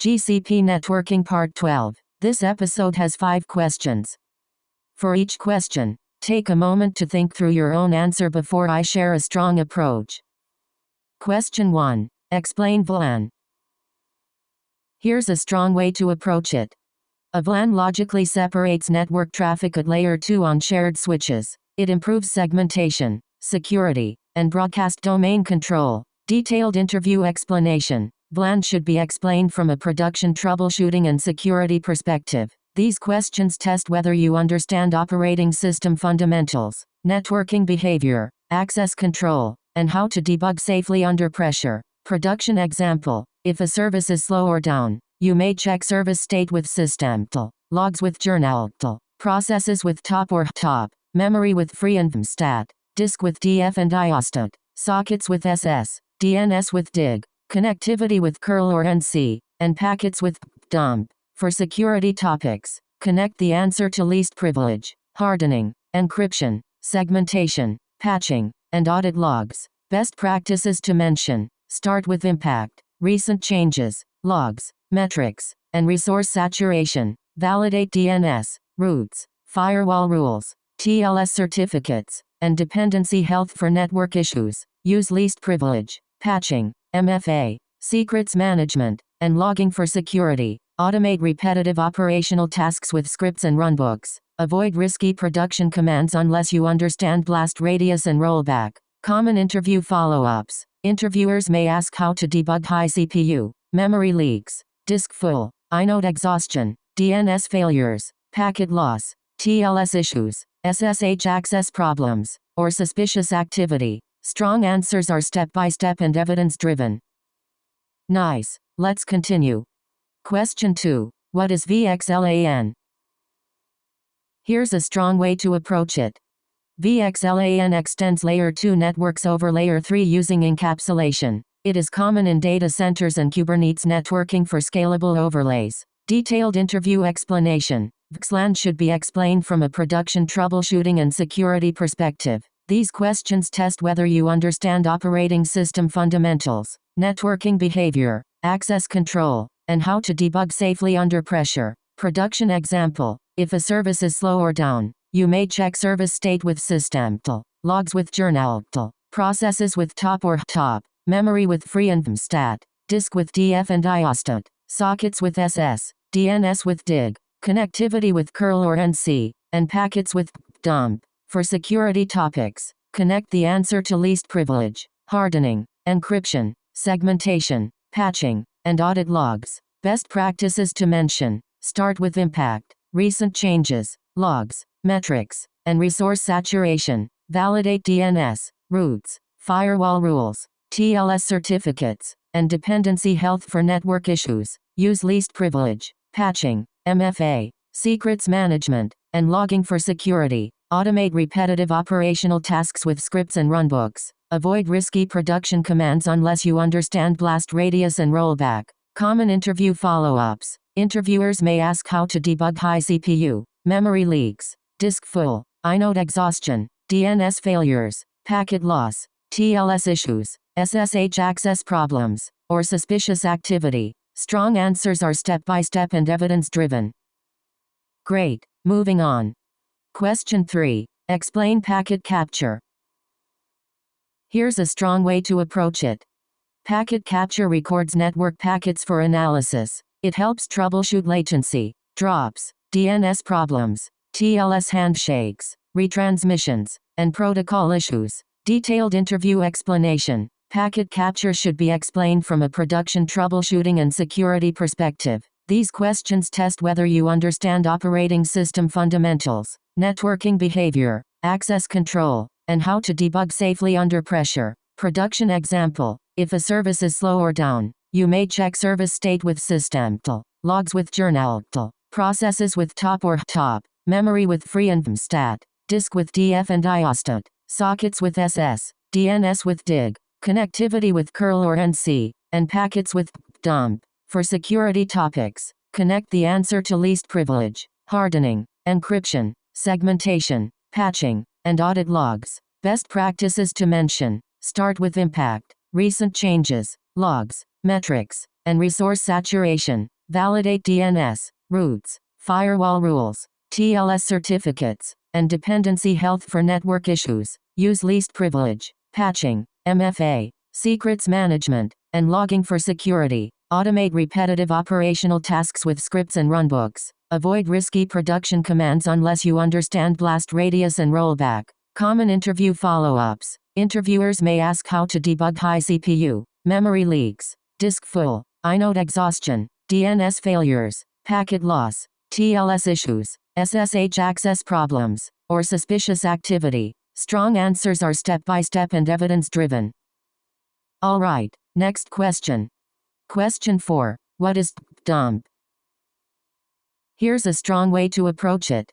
GCP Networking Part 12. This episode has 5 questions. For each question, take a moment to think through your own answer before I share a strong approach. Question 1. Explain VLAN. Here's a strong way to approach it. A VLAN logically separates network traffic at layer 2 on shared switches. It improves segmentation, security, and broadcast domain control. Detailed interview explanation. VLAN should be explained from a production troubleshooting and security perspective. These questions test whether you understand operating system fundamentals, networking behavior, access control, and how to debug safely under pressure. Production example. If a service is slow or down, you may check service state with systemtl, logs with journaltl, processes with top or top, memory with free and stat, disk with df and iostat, sockets with ss, DNS with dig, connectivity with curl or nc, and packets with dump. For security topics, connect the answer to least privilege, hardening, encryption, segmentation, patching, and audit logs. Best practices to mention. Start with impact, recent changes, logs, metrics, and resource saturation. Validate DNS, routes, firewall rules, TLS certificates, and dependency health for network issues. Use least privilege, patching, MFA, secrets management, and logging for security. Automate repetitive operational tasks with scripts and runbooks. Avoid risky production commands unless you understand blast radius and rollback. Common interview follow-ups. Interviewers may ask how to debug high CPU, memory leaks, disk full, inode exhaustion, DNS failures, packet loss, TLS issues, SSH access problems, or suspicious activity. Strong answers are step-by-step and evidence-driven. Nice. Let's continue. Question 2. What is VXLAN? Here's a strong way to approach it. VXLAN extends layer 2 networks over layer 3 using encapsulation. It is common in data centers and Kubernetes networking for scalable overlays. Detailed interview explanation. VXLAN should be explained from a production troubleshooting and security perspective. These questions test whether you understand operating system fundamentals, networking behavior, access control, and how to debug safely under pressure. Production example. If a service is slow or down, you may check service state with systemtl, logs with journaltl, processes with top or top, memory with free and stat, disk with df and iostat, sockets with ss, DNS with dig, connectivity with curl or nc, and packets with dump. For security topics, connect the answer to least privilege, hardening, encryption, segmentation, patching, and audit logs. Best practices to mention. Start with impact, recent changes, logs, metrics, and resource saturation. Validate DNS, routes, firewall rules, TLS certificates, and dependency health for network issues. Use least privilege, patching, MFA, secrets management, and logging for security. Automate repetitive operational tasks with scripts and runbooks. Avoid risky production commands unless you understand blast radius and rollback. Common interview follow-ups. Interviewers may ask how to debug high CPU, memory leaks, disk full, inode exhaustion, DNS failures, packet loss, TLS issues, SSH access problems, or suspicious activity. Strong answers are step-by-step and evidence-driven. Great. Moving on. Question 3. Explain packet capture. Here's a strong way to approach it. Packet capture records network packets for analysis. It helps troubleshoot latency, drops, DNS problems, TLS handshakes, retransmissions, and protocol issues. Detailed interview explanation. Packet capture should be explained from a production troubleshooting and security perspective. These questions test whether you understand operating system fundamentals, networking behavior, access control, and how to debug safely under pressure. Production example. If a service is slow or down, you may check service state with systemtl, logs with journaltl, processes with top or top, memory with free and stat, disk with df and iostat, sockets with ss, DNS with dig, connectivity with curl or nc, and packets with dump. For security topics, connect the answer to least privilege, hardening, encryption, segmentation, patching, and audit logs. Best practices to mention. Start with impact, recent changes, logs, metrics, and resource saturation. Validate DNS, routes, firewall rules, TLS certificates, and dependency health for network issues. Use least privilege, patching, MFA, secrets management, and logging for security. Automate repetitive operational tasks with scripts and runbooks. Avoid risky production commands unless you understand blast radius and rollback. Common interview follow-ups. Interviewers may ask how to debug high CPU, memory leaks, disk full, inode exhaustion, DNS failures, packet loss, TLS issues, SSH access problems, or suspicious activity. Strong answers are step-by-step and evidence-driven. Alright, next question. Question 4. What is dump? Here's a strong way to approach it.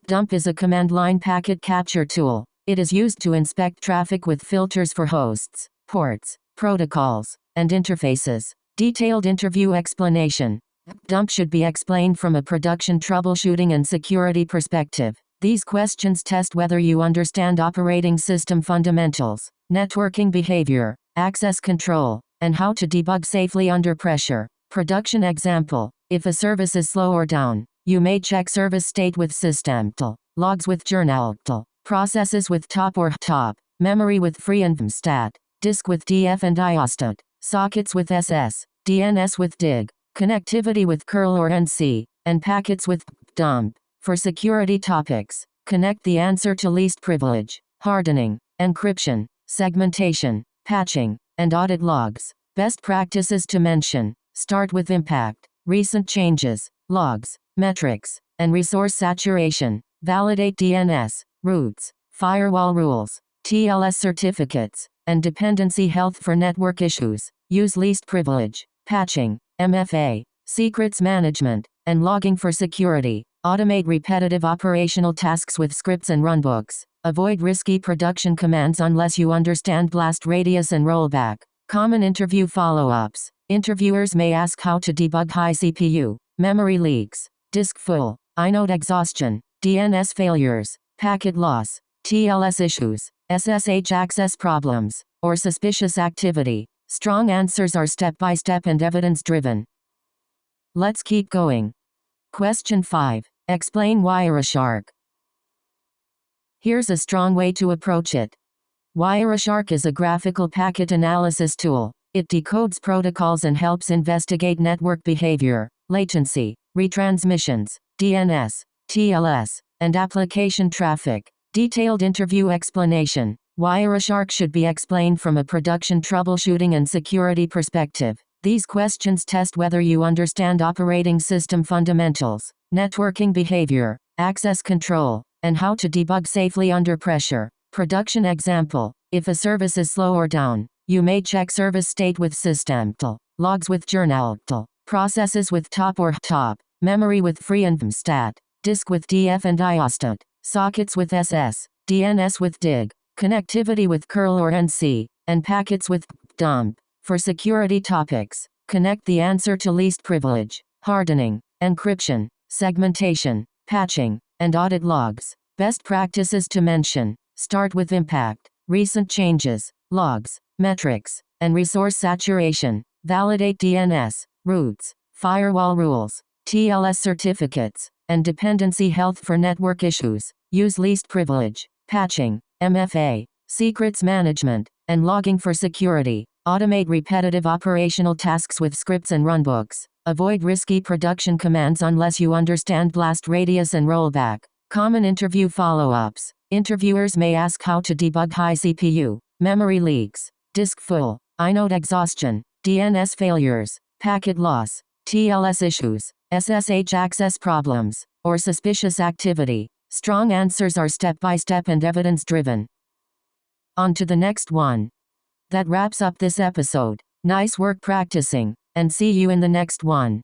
Dump is a command line packet capture tool. It is used to inspect traffic with filters for hosts, ports, protocols, and interfaces. Detailed interview explanation. Dump should be explained from a production troubleshooting and security perspective. These questions test whether you understand operating system fundamentals, networking behavior, access control, and how to debug safely under pressure. Production example. If a service is slow or down, you may check service state with systemtl, logs with journaltl, processes with top or top, memory with free and stat, disk with df and iostat, sockets with ss, DNS with dig, connectivity with curl or nc, and packets with dump. For security topics, connect the answer to least privilege, hardening, encryption, segmentation, patching, and audit logs. Best practices to mention. Start with impact, recent changes, logs, metrics, and resource saturation. Validate DNS, routes, firewall rules, TLS certificates, and dependency health for network issues. Use least privilege, patching, MFA, secrets management, and logging for security. Automate repetitive operational tasks with scripts and runbooks. Avoid risky production commands unless you understand blast radius and rollback. Common interview follow-ups. Interviewers may ask how to debug high CPU, memory leaks, disk full, inode exhaustion, DNS failures, packet loss, TLS issues, SSH access problems, or suspicious activity. Strong answers are step-by-step and evidence-driven. Let's keep going. Question 5. Explain Wireshark. Here's a strong way to approach it. Wireshark is a graphical packet analysis tool. It decodes protocols and helps investigate network behavior, latency, retransmissions, DNS, TLS, and application traffic. Detailed interview explanation. Wireshark should be explained from a production troubleshooting and security perspective. These questions test whether you understand operating system fundamentals, networking behavior, access control, and how to debug safely under pressure. Production example. If a service is slow or down, you may check service state with systemtl, logs with journaltl, processes with top or top, memory with free and stat, disk with df and iostat, sockets with ss, DNS with dig, connectivity with curl or nc, and packets with dump. For security topics, connect the answer to least privilege, hardening, encryption, segmentation, patching, and audit logs. Best practices to mention. Start with impact, recent changes, logs, metrics, and resource saturation. Validate DNS, routes, firewall rules, TLS certificates, and dependency health for network issues. Use least privilege, patching, MFA, secrets management, and logging for security. Automate repetitive operational tasks with scripts and runbooks. Avoid risky production commands unless you understand blast radius and rollback. Common interview follow-ups. Interviewers may ask how to debug high CPU, memory leaks, disk full, inode exhaustion, DNS failures, packet loss, TLS issues, SSH access problems, or suspicious activity. Strong answers are step-by-step and evidence-driven. On to the next one. That wraps up this episode. Nice work practicing, and see you in the next one.